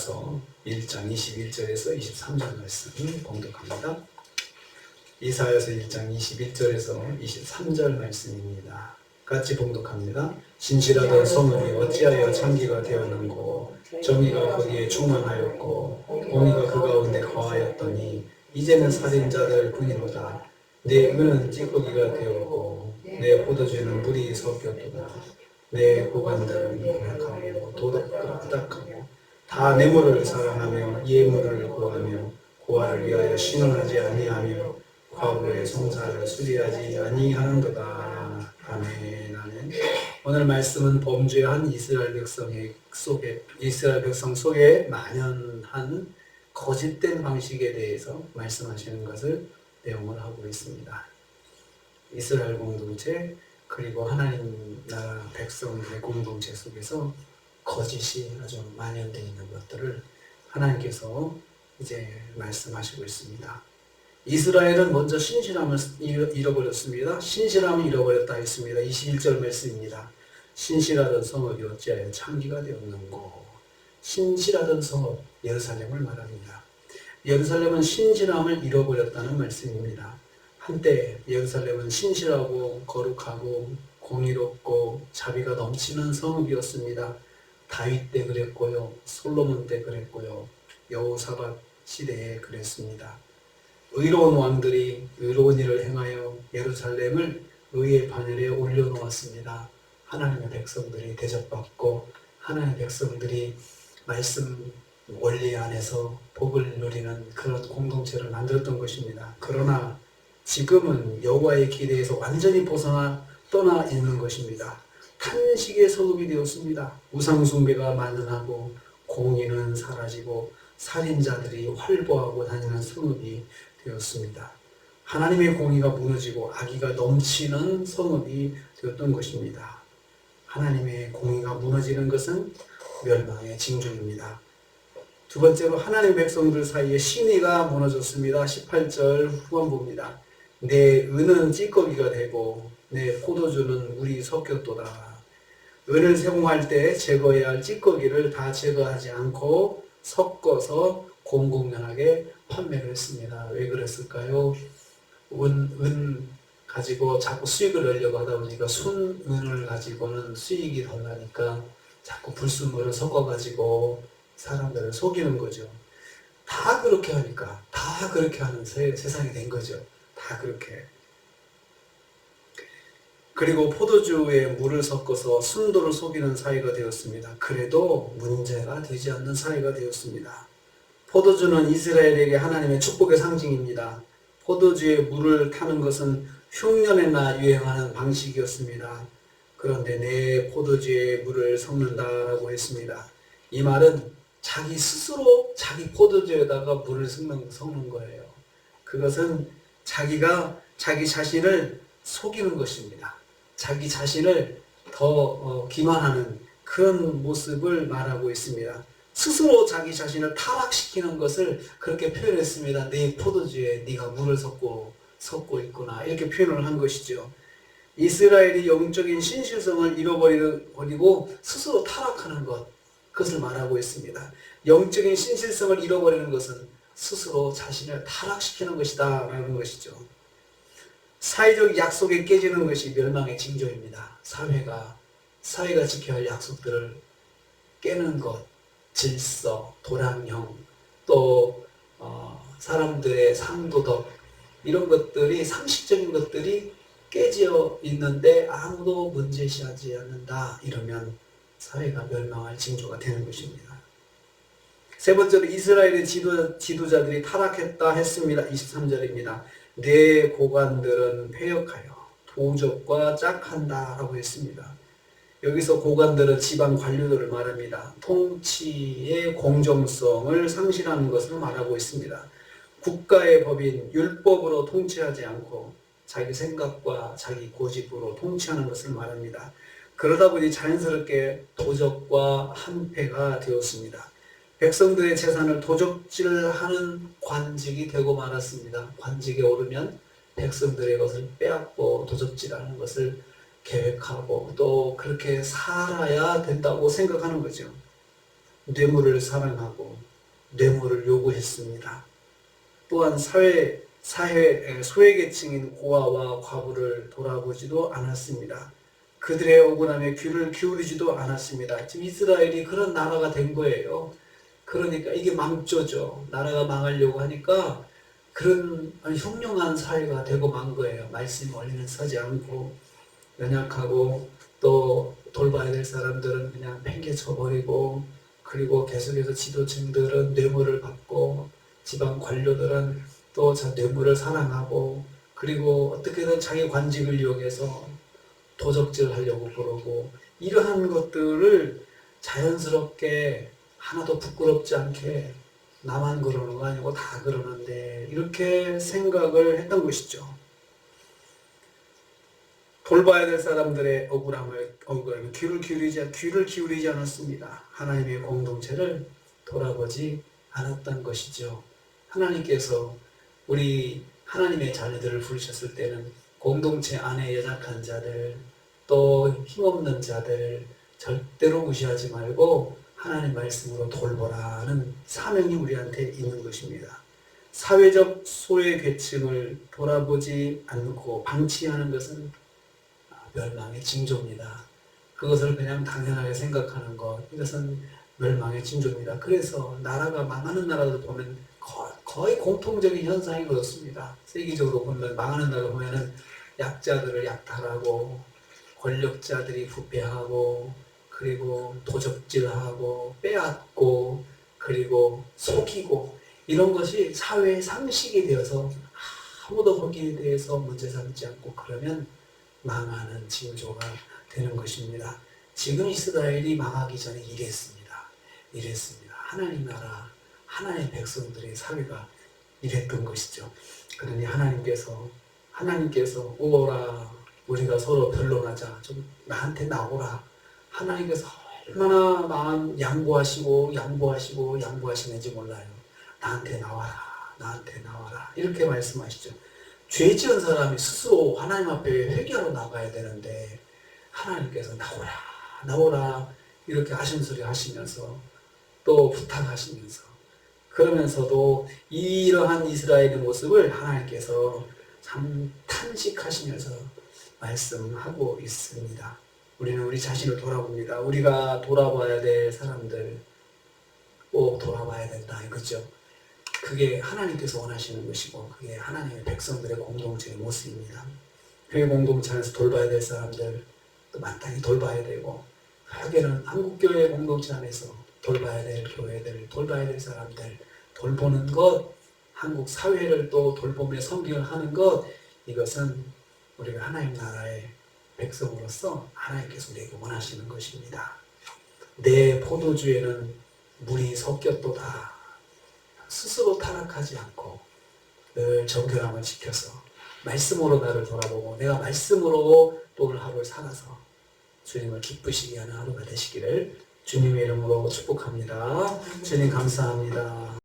이사야서 1장 21절에서 23절 말씀 봉독합니다. 이사야서 1장 21절에서 23절 말씀입니다. 같이 봉독합니다. 신실하던 성읍이 어찌하여 창기가 되었는고, 정의가 거기에 충만하였고 공의가 그 가운데 거하였더니 이제는 살인자들 뿐이로다. 내 은은 찌꺼기가 되었고 내 포도주는 물이 섞였도다. 내 고관들은 고약하고 도덕도 부닥하고 다 뇌물을 사랑하며 예물을 구하며 고아를 위하여 신원하지 아니하며 과부의 송사를 수리하지 아니하는도다. 아멘. 아멘. 오늘 말씀은 범죄한 이스라엘 백성 속에 만연한 거짓된 방식에 대해서 말씀하시는 것을 내용을 하고 있습니다. 이스라엘 공동체 그리고 하나님 나라 백성들의 공동체 속에서 거짓이 아주 만연되어 있는 것들을 하나님께서 이제 말씀하시고 있습니다. 이스라엘은 먼저 신실함을 잃어버렸습니다. 신실함을 잃어버렸다 했습니다. 21절 말씀입니다. 신실하던 성읍이 어찌하여 창기가 되었는고. 신실하던 성읍 예루살렘을 말합니다. 예루살렘은 신실함을 잃어버렸다는 말씀입니다. 한때 예루살렘은 신실하고 거룩하고 공의롭고 자비가 넘치는 성읍이었습니다. 다윗 때 그랬고요, 솔로몬 때 그랬고요, 여호사밧 시대에 그랬습니다. 의로운 왕들이 의로운 일을 행하여 예루살렘을 의의 반열에 올려놓았습니다. 하나님의 백성들이 대접받고 하나님의 백성들이 말씀 원리 안에서 복을 누리는 그런 공동체를 만들었던 것입니다. 그러나 지금은 여호와의 기대에서 완전히 떠나 있는 것입니다. 탄식의 성읍이 되었습니다. 우상숭배가 만연하고 공의는 사라지고 살인자들이 활보하고 다니는 성읍이 되었습니다. 하나님의 공의가 무너지고 악의가 넘치는 성읍이 되었던 것입니다. 하나님의 공의가 무너지는 것은 멸망의 징조입니다. 두 번째로 하나님의 백성들 사이에 신의가 무너졌습니다. 18절 후반부입니다. 내 은은 찌꺼기가 되고 내 포도주는 물이 섞였도다. 은을 세공할 때 제거해야 할 찌꺼기를 다 제거하지 않고 섞어서 공공연하게 판매를 했습니다. 왜 그랬을까요? 은 가지고 자꾸 수익을 내려고 하다 보니까 순은을 가지고는 수익이 덜 나니까 자꾸 불순물을 섞어가지고 사람들을 속이는 거죠. 다 그렇게 하니까 다 그렇게 하는 세상이 된 거죠. 다 그렇게. 그리고 포도주에 물을 섞어서 순도를 속이는 사회가 되었습니다. 그래도 문제가 되지 않는 사회가 되었습니다. 포도주는 이스라엘에게 하나님의 축복의 상징입니다. 포도주에 물을 타는 것은 흉년에나 유행하는 방식이었습니다. 그런데 내 포도주에 물을 섞는다라고 했습니다. 이 말은 자기 스스로 자기 포도주에다가 물을 섞는 거예요. 그것은 자기가 자기 자신을 속이는 것입니다. 자기 자신을 더 기만하는 그런 모습을 말하고 있습니다. 스스로 자기 자신을 타락시키는 것을 그렇게 표현했습니다. 내 포도주에 네가 물을 섞고 있구나, 이렇게 표현을 한 것이죠. 이스라엘이 영적인 신실성을 잃어버리고 스스로 타락하는 것, 그것을 말하고 있습니다. 영적인 신실성을 잃어버리는 것은 스스로 자신을 타락시키는 것이다 라는 것이죠. 사회적 약속이 깨지는 것이 멸망의 징조입니다. 사회가 지켜야 할 약속들을 깨는 것, 질서, 도량형, 또 사람들의 상도덕, 이런 것들이, 상식적인 것들이 깨져 있는데 아무도 문제시하지 않는다, 이러면 사회가 멸망할 징조가 되는 것입니다. 세 번째로 이스라엘의 지도자들이 타락했다 했습니다. 23절입니다. 내 고관들은 패역하여 도적과 짝한다 라고 했습니다. 여기서 고관들은 지방 관료들을 말합니다. 통치의 공정성을 상실하는 것을 말하고 있습니다. 국가의 법인 율법으로 통치하지 않고 자기 생각과 자기 고집으로 통치하는 것을 말합니다. 그러다 보니 자연스럽게 도적과 한패가 되었습니다. 백성들의 재산을 도적질하는 관직이 되고 말았습니다. 관직에 오르면 백성들의 것을 빼앗고 도적질하는 것을 계획하고 또 그렇게 살아야 된다고 생각하는 거죠. 뇌물을 사랑하고 뇌물을 요구했습니다. 또한 소외계층인 고아와 과부를 돌아보지도 않았습니다. 그들의 억울함에 귀를 기울이지도 않았습니다. 지금 이스라엘이 그런 나라가 된 거예요. 그러니까 이게 망조죠. 나라가 망하려고 하니까 그런 흉흉한 사회가 되고 만 거예요. 말씀 원리는 서지 않고 연약하고 또 돌봐야 될 사람들은 그냥 팽개쳐버리고, 그리고 계속해서 지도층들은 뇌물을 받고, 지방 관료들은 또 뇌물을 사랑하고, 그리고 어떻게든 자기 관직을 이용해서 도적질 하려고 그러고, 이러한 것들을 자연스럽게 하나도 부끄럽지 않게 나만 그러는 거 아니고 다 그러는데, 이렇게 생각을 했던 것이죠. 돌봐야 될 사람들의 억울함을 귀를 기울이지 않았습니다. 하나님의 공동체를 돌아보지 않았던 것이죠. 하나님께서 우리 하나님의 자녀들을 부르셨을 때는 공동체 안에 연약한 자들, 또 힘없는 자들 절대로 무시하지 말고 하나님 말씀으로 돌보라는 사명이 우리한테 있는 것입니다. 사회적 소외계층을 돌아보지 않고 방치하는 것은 멸망의 징조입니다. 그것을 그냥 당연하게 생각하는 것, 이것은 멸망의 징조입니다. 그래서 나라가 망하는 나라들 보면 거의 공통적인 현상이 그렇습니다. 세계적으로 보면 망하는 나라 보면은 약자들을 약탈하고, 권력자들이 부패하고, 그리고 도적질하고, 빼앗고, 그리고 속이고, 이런 것이 사회의 상식이 되어서 아무도 거기에 대해서 문제 삼지 않고 그러면 망하는 징조가 되는 것입니다. 지금 이스라엘이 망하기 전에 이랬습니다. 하나님 나라, 하나님의 백성들의 사회가 이랬던 것이죠. 그러니 하나님께서 오라, 우리가 서로 변론하자, 좀 나한테 나오라. 하나님께서 얼마나 마음 양보하시는지 몰라요. 나한테 나와라. 이렇게 말씀하시죠. 죄 지은 사람이 스스로 하나님 앞에 회개하러 나가야 되는데, 하나님께서 나오라 이렇게 하심소리 하시면서 또 부탁하시면서, 그러면서도 이러한 이스라엘의 모습을 하나님께서 참 탄식하시면서 말씀하고 있습니다. 우리는 우리 자신을 돌아봅니다. 우리가 돌아봐야 될 사람들 꼭 돌아봐야 된다 이거죠. 그게 하나님께서 원하시는 것이고, 그게 하나님의 백성들의 공동체의 모습입니다. 교회 공동체 안에서 돌봐야 될 사람들 또 마땅히 돌봐야 되고, 하게는 한국교회 공동체 안에서 돌봐야 될 교회들, 돌봐야 될 사람들 돌보는 것, 한국 사회를 또 돌보며 섬김을 하는 것, 이것은 우리가 하나님 나라의 백성으로서 하나님께서 우리에게 원하시는 것입니다. 내 포도주에는 물이 섞였도다. 스스로 타락하지 않고 늘 정결함을 지켜서 말씀으로 나를 돌아보고, 내가 말씀으로 또 오늘 하루를 살아서 주님을 기쁘시게 하는 하루가 되시기를 주님의 이름으로 축복합니다. 주님 감사합니다.